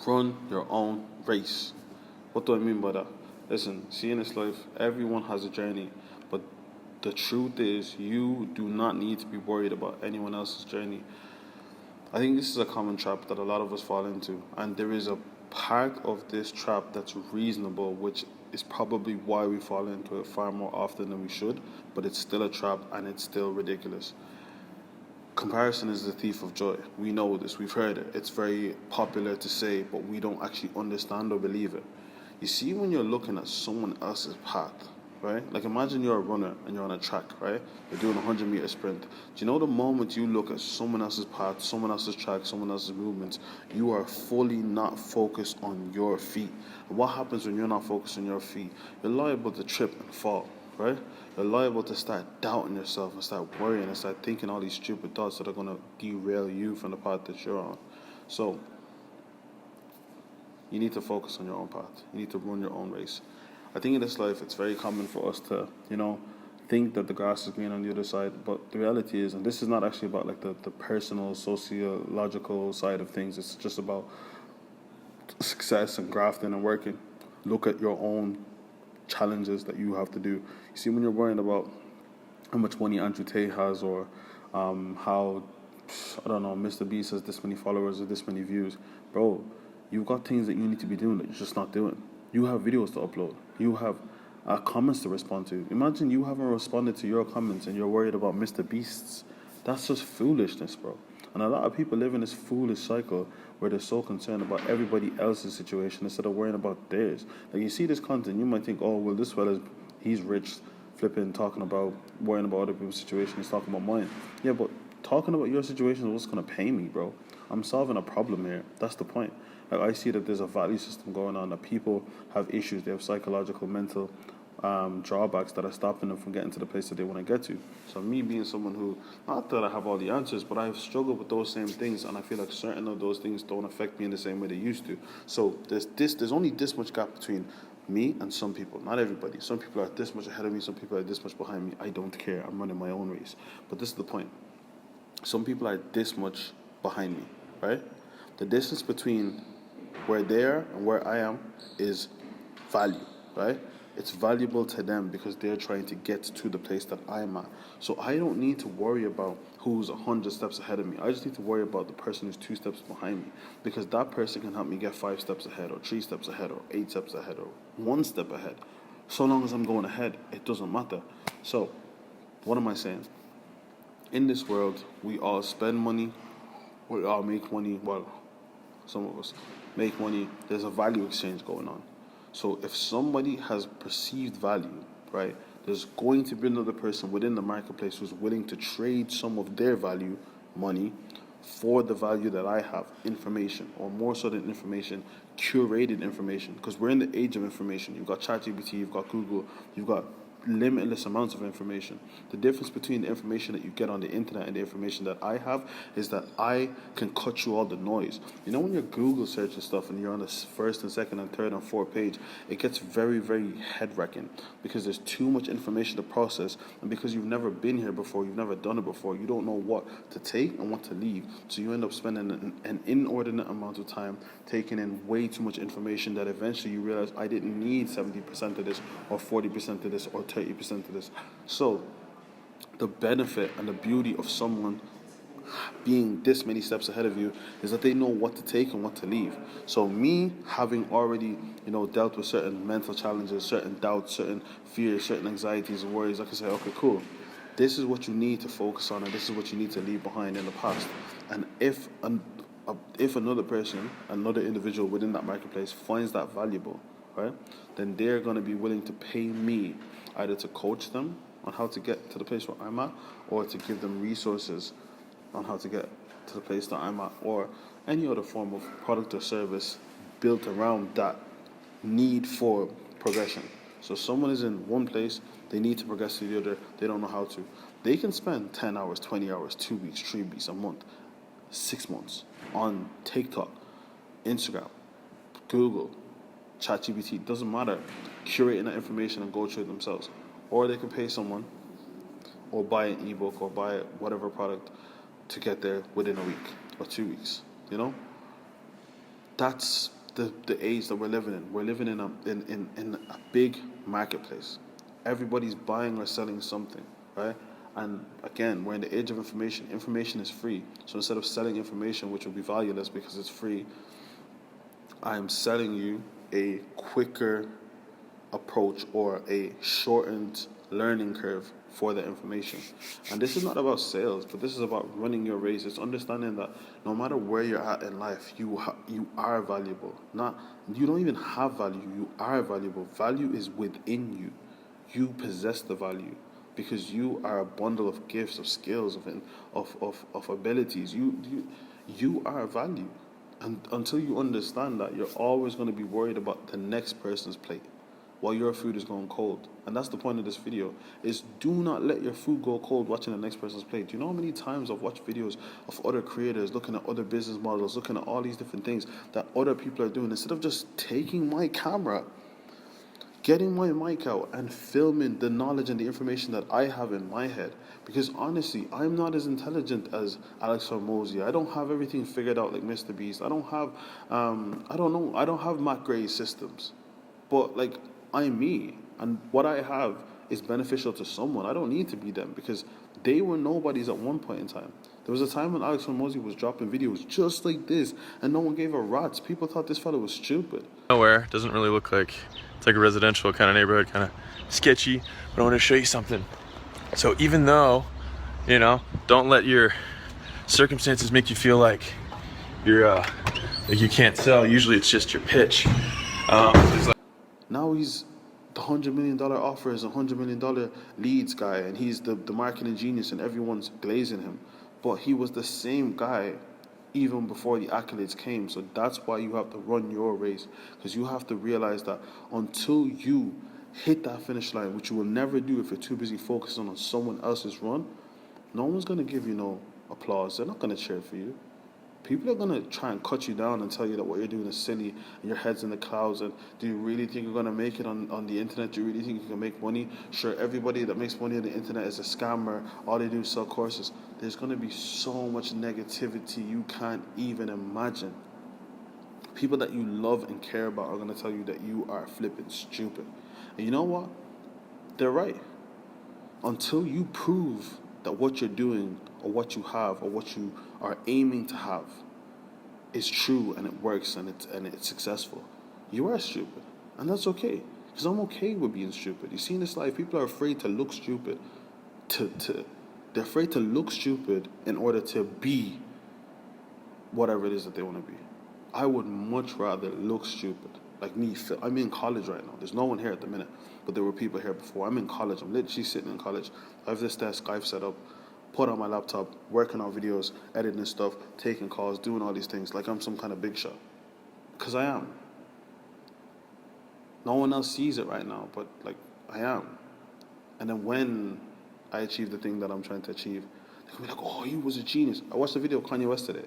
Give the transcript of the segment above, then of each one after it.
Run your own race. What do I mean by that? Listen, see, in this life, everyone has a journey, but the truth is, you do not need to be worried about anyone else's journey. I think this is a common trap that a lot of us fall into, and there is a part of this trap that's reasonable, which is probably why we fall into it far more often than we should, but it's still a trap and it's still ridiculous. Comparison is the thief of joy. We know this, we've heard it. It's very popular to say, but we don't actually understand or believe it. You see, when you're looking at someone else's path, right? Like imagine you're a runner and you're on a track, right? You're doing a 100-meter sprint. Do you know the moment you look at someone else's path, someone else's track, someone else's movements, you are fully not focused on your feet. And what happens when you're not focused on your feet? You're liable to trip and fall, right? You're liable to start doubting yourself and start worrying and start thinking all these stupid thoughts that are going to derail you from the path that you're on. So, you need to focus on your own path. You need to run your own race. I think in this life, it's very common for us to, think that the grass is green on the other side. But the reality is, and this is not actually about like the personal, sociological side of things. It's just about success and grafting and working. Look at your own challenges that you have to do. You see, when you're worrying about how much money Andrew Tate has, or how, I don't know, Mr. Beast has this many followers or this many views, bro, you've got things that you need to be doing that you're just not doing. You have videos to upload. You have comments to respond to. Imagine you haven't responded to your comments and you're worried about Mr. Beasts. That's just foolishness, bro. And a lot of people live in this foolish cycle where they're so concerned about everybody else's situation instead of worrying about theirs. Like, you see this content, you might think, oh, well, this fella's, he's rich, flipping, talking about, worrying about other people's situation, he's talking about mine. Yeah, but talking about your situation is what's going to pay me, bro. I'm solving a problem here. That's the point. Like, I see that there's a value system going on, that people have issues, they have psychological, mental drawbacks that are stopping them from getting to the place that they want to get to. So me being someone who, not that I have all the answers, but I've struggled with those same things, and I feel like certain of those things don't affect me in the same way they used to. So there's only this much gap between me and some people, not everybody. Some people are this much ahead of me, some people are this much behind me. I don't care, I'm running my own race. But this is the point. Some people are this much behind me, right? The distance between where they are and where I am is value, right? It's valuable to them because they're trying to get to the place that I'm at. So I don't need to worry about who's 100 steps ahead of me. I just need to worry about the person who's 2 steps behind me, because that person can help me get 5 steps ahead, or 3 steps ahead, or 8 steps ahead, or 1 step ahead. So long as I'm going ahead, it doesn't matter. So, what am I saying? In this world, we all spend money, we all make money, well, some of us make money. There's a value exchange going on. So if somebody has perceived value, right, there's going to be another person within the marketplace who's willing to trade some of their value, money, for the value that I have, information, or more so than information, curated information. Because we're in the age of information. You've got ChatGPT, you've got Google, you've got limitless amounts of information. The difference between the information that you get on the internet and the information that I have is that I can cut through all the noise. You know, when you're Google searching stuff and you're on the first and second and third and fourth page, it gets very, very head-wrecking because there's too much information to process, and because you've never been here before, you've never done it before, you don't know what to take and what to leave. So you end up spending an inordinate amount of time taking in way too much information that eventually you realize I didn't need 70% of this, or 40% of this, or 30% of this. So the benefit and the beauty of someone being this many steps ahead of you is that they know what to take and what to leave. So me having already, dealt with certain mental challenges, certain doubts, certain fears, certain anxieties and worries, I can say, okay, cool. This is what you need to focus on, and this is what you need to leave behind in the past. And if another person, another individual within that marketplace finds that valuable, right, then they're going to be willing to pay me either to coach them on how to get to the place where I'm at, or to give them resources on how to get to the place that I'm at, or any other form of product or service built around that need for progression. So someone is in one place, they need to progress to the other, they don't know how to. They can spend 10 hours, 20 hours, 2 weeks, 3 weeks, a month, 6 months on TikTok, Instagram, Google, ChatGPT, doesn't matter, curating that information and go through it themselves. Or they can pay someone, or buy an ebook, or buy whatever product to get there within a week or 2 weeks. That's the age that we're living in. We're living in a big marketplace. Everybody's buying or selling something, right? And again, we're in the age of information. Information is free. So instead of selling information, which will be valueless because it's free, I'm selling you a quicker approach or a shortened learning curve for the information. And this is not about sales, but this is about running your race. It's understanding that no matter where you're at in life, you are valuable. Not you don't even have value. You are valuable. Value is within you. You possess the value because you are a bundle of gifts, of skills, of abilities. You are value. And until you understand that, you're always going to be worried about the next person's plate while your food is going cold. And that's the point of this video, is do not let your food go cold watching the next person's plate. Do you know how many times I've watched videos of other creators looking at other business models, looking at all these different things that other people are doing, instead of just taking my camera, getting my mic out and filming the knowledge and the information that I have in my head. Because honestly, I'm not as intelligent as Alex Hormozy. I don't have everything figured out like Mr. Beast. I don't have, I don't have Matt Gray's systems. But like, I'm me. And what I have is beneficial to someone. I don't need to be them because they were nobodies at one point in time. There was a time when Alex Hormozy was dropping videos just like this and no one gave a rat's. People thought this fellow was stupid. Nowhere, doesn't really look like, it's like a residential kind of neighborhood, kind of sketchy, but I want to show you something. So even though, you know, don't let your circumstances make you feel like you're, like you can't sell. Usually it's just your pitch. Now he's the $100 million offers, $100 million leads guy, and he's the marketing genius, and everyone's glazing him. But he was the same guy even before the accolades came. So that's why you have to run your race, because you have to realize that until you hit that finish line, which you will never do if you're too busy focusing on someone else's run, no one's going to give you no applause. They're not going to cheer for you. People are going to try and cut you down and tell you that what you're doing is silly and your head's in the clouds, and do you really think you're going to make it on the internet? Do you really think you can make money? Sure, everybody that makes money on the internet is a scammer. All they do is sell courses. There's going to be so much negativity you can't even imagine. People that you love and care about are going to tell you that you are flipping stupid. And you know what? They're right. Until you prove that what you're doing or what you have or what you are aiming to have is true and it works and it's successful, you are stupid. And that's okay. Because I'm okay with being stupid. You see, in this life, people are afraid to look stupid. They're afraid to look stupid in order to be whatever it is that they want to be. I would much rather look stupid. Like me, I'm in college right now. There's no one here at the minute, but there were people here before. I'm in college. I'm literally sitting in college. I have this desk I've set up, put on my laptop, working on videos, editing stuff, taking calls, doing all these things like I'm some kind of big shot. Because I am. No one else sees it right now, but like I am. And then when I achieve the thing that I'm trying to achieve, they can be like, oh, he was a genius. I watched the video of Kanye West today.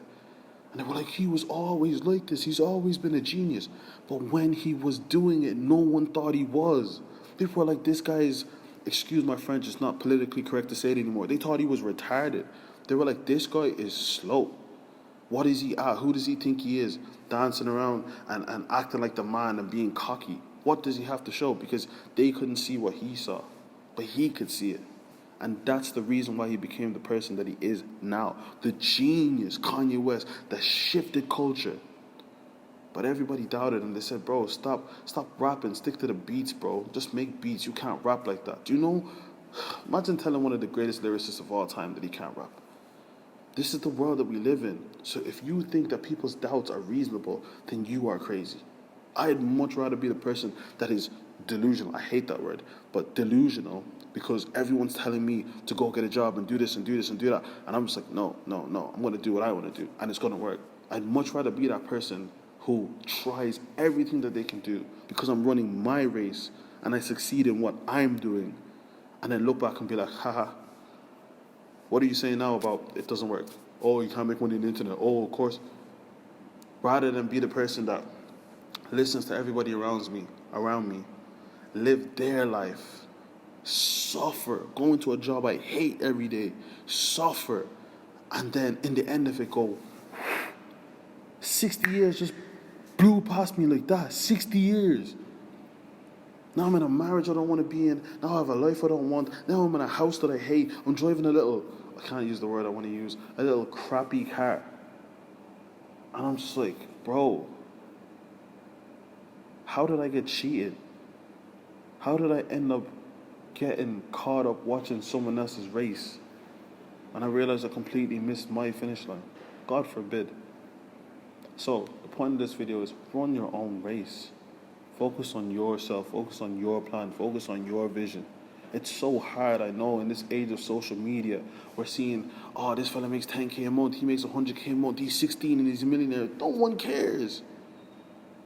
And they were like, he was always like this. He's always been a genius. But when he was doing it, no one thought he was. People were like, this guy's, excuse my French, it's not politically correct to say it anymore. They thought he was retarded. They were like, this guy is slow. What is he at? Who does he think he is? Dancing around and acting like the man and being cocky. What does he have to show? Because they couldn't see what he saw. But he could see it. And that's the reason why he became the person that he is now. The genius, Kanye West, that shifted culture. But everybody doubted him. They said, bro, stop rapping. Stick to the beats, bro. Just make beats. You can't rap like that. Do you know? Imagine telling one of the greatest lyricists of all time that he can't rap. This is the world that we live in. So if you think that people's doubts are reasonable, then you are crazy. I'd much rather be the person that is delusional. I hate that word, but delusional, because everyone's telling me to go get a job and do this and do this and do that. And I'm just like, no. I'm going to do what I want to do, and it's going to work. I'd much rather be that person who tries everything that they can do because I'm running my race and I succeed in what I'm doing, and then look back and be like, haha, what are you saying now about it doesn't work? Oh, you can't make money on the internet. Oh, of course. Rather than be the person that listens to everybody around me, live their life, suffer, go into a job I hate every day, suffer, and then in the end of it go 60 years just blew past me like that. 60 years. Now I'm in a marriage I don't want to be in. Now I have a life I don't want. Now I'm in a house that I hate. I'm driving a little, I can't use the word I want to use, a little crappy car. And I'm just like, bro, how did I get cheated? How did I end up getting caught up watching someone else's race? And I realized I completely missed my finish line. God forbid. So, the point of this video is run your own race. Focus on yourself, focus on your plan, focus on your vision. It's so hard, I know, in this age of social media. We're seeing, oh, this fella makes 10K a month, he makes 100K a month, he's 16 and he's a millionaire. No one cares.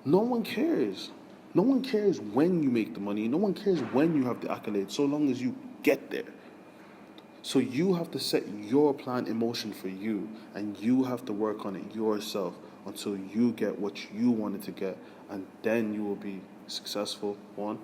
No one cares. No one cares when you make the money. No one cares when you have the accolades, so long as you get there. So you have to set your plan in motion for you, and you have to work on it yourself until you get what you wanted to get, and then you will be successful, one,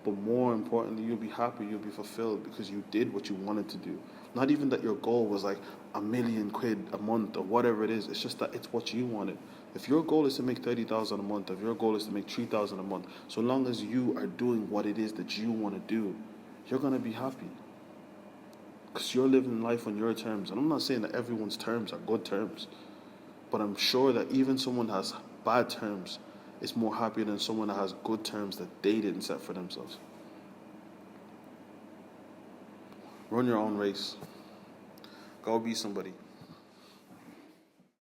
but more importantly, you'll be happy, you'll be fulfilled because you did what you wanted to do. Not even that your goal was like £1,000,000 a month or whatever it is, it's just that it's what you wanted. If your goal is to make 30,000 a month, if your goal is to make 3,000 a month, so long as you are doing what it is that you want to do, you're going to be happy. Because you're living life on your terms. And I'm not saying that everyone's terms are good terms, but I'm sure that even someone that has bad terms is more happy than someone that has good terms that they didn't set for themselves. Run your own race. Go be somebody.